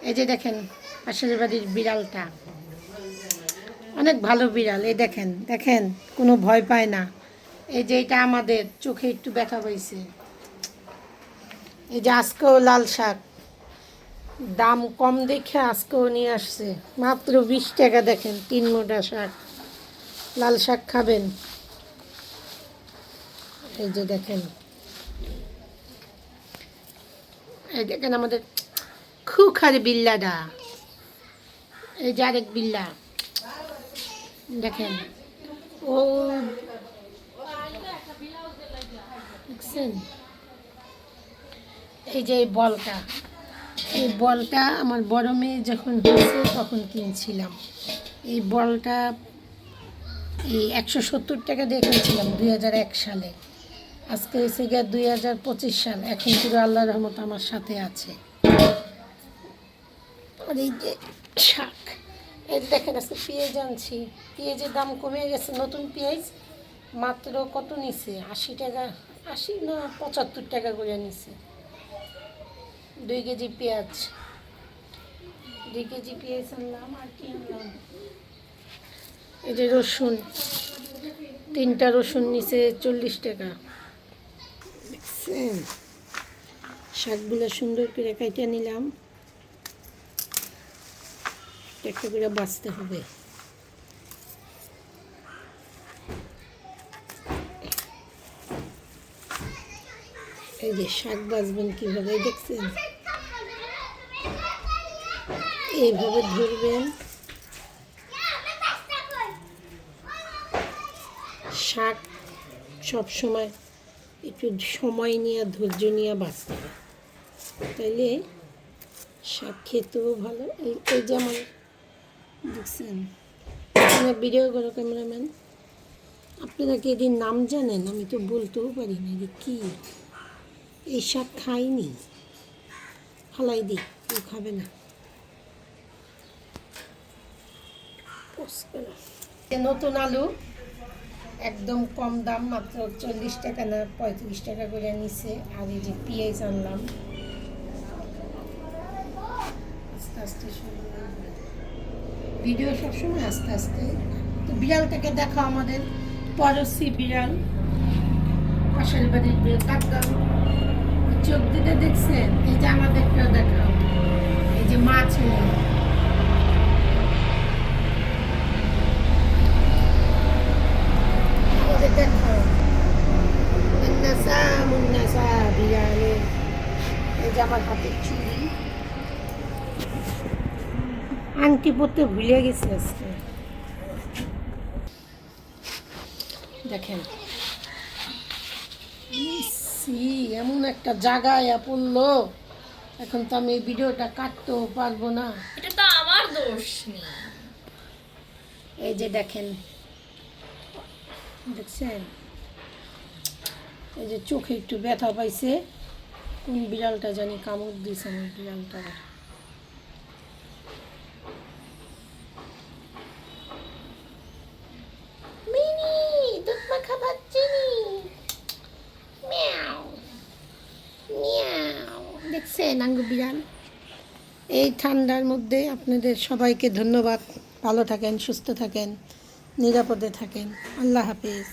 এই যে দেখেন পাশের বাড়ির বিড়ালটা অনেক ভালো বিড়াল। এই দেখেন দেখেন কোনো ভয় পায় না। এই যে এটা আমাদের চোখে একটু ব্যথা পাইছে। এই যে আজকেও লাল শাক দাম কম দেখে আজকেও নিয়ে আসছে মাত্র 20 টাকা। দেখেন 3 মোটা শাক, লাল শাক খাবেন। এই যে দেখেন, এই দেখেন আমাদের খুখার বিল্লাটা। এই যে আরেক বিল্লা দেখেন, ও দেখছেন। এই যে এই বলটা আমার বড় মেয়ে যখন হয়েছে তখন কিনছিলাম। এই বলটা এই 170 টাকা দিয়ে কিনছিলাম 2001 সালে। আজকে এসে গিয়ে 2025 সাল, এখন পুরো আল্লাহর রহমত আমার সাথে আছে। আর এই যে শাক, এই দেখেন আজকে পেঁয়াজ আনছি, পেঁয়াজের দাম কমে গেছে। নতুন পেঁয়াজ মাত্র কত নিছে, 80 টাকা, 80 না 75 টাকা করে নিছে 2 কেজি পেঁয়াজ। 2 কেজি পেঁয়াজ আনলাম। আর কি আনলাম, এই যে রসুন, 3টা রসুন নিচে 40 টাকা। দেখছেন, শাকগুলো সুন্দর করে কাইটা নিলাম, একটা করে বাছতে হবে। এই যে শাক বাছবেন কীভাবে দেখছেন, এইভাবে ধরবেন। শাক সবসময় একটু সময় নিয়ে ধৈর্য নিয়ে বাঁচতে হবে, তাইলে শাক খেতেও ভালো। এই যেমন দেখছেন, আপনার ভিডিও করো ক্যামেরাম্যান, আপনারা কি এটির নাম জানেন? আমি তো বলতেও পারি না যে কী। এই শাক খাইনি, ফালাই দিই, কেউ খাবে না। নতুন আলু একদম কম দাম, মাত্র 40 টাকা না 35 টাকা করে নিছে। আর এই যে পেঁয়াজ আনলাম, আস্তে আস্তে শুরু ভিডিও সবসময় আস্তে আস্তে। তো বিড়ালটাকে দেখো, আমাদের পড়োশি বিড়াল, পাশের বাড়ির বিড়াল, কাকদাম চোখ দিতে দেখছেন। এই যে আমাদেরকেও দেখাও, এই যে মা ছেলে, আমাদের দেখাও মুন্নাসা মুন্নাসা বিড়ালে। এই যে আমার হাতের চুড়ি, আংটি পরতে ভুলে গেছে আজকে। দেখেন এমন একটা জায়গায় পড়লো, এখন তো আমি এই ভিডিওটা কাটতেও পারবো না। এটা তো আমার দোষ নেই। এই যে দেখেন, দেখছেন, এই যে চোখে একটু ব্যথা পাইছে। কোন বিড়ালটা জানি কামড় দিয়েছে আমার বিড়ালটা। মিনি দুধ মাখা বাচ্চিনি, মিয়াও মিয়াও। দেখছেন আঙ্গু বিড়াল। এই ঠান্ডার মধ্যে আপনাদের সবাইকে ধন্যবাদ। ভালো থাকেন, সুস্থ থাকেন, নিরাপদে থাকেন। আল্লাহ হাফেজ।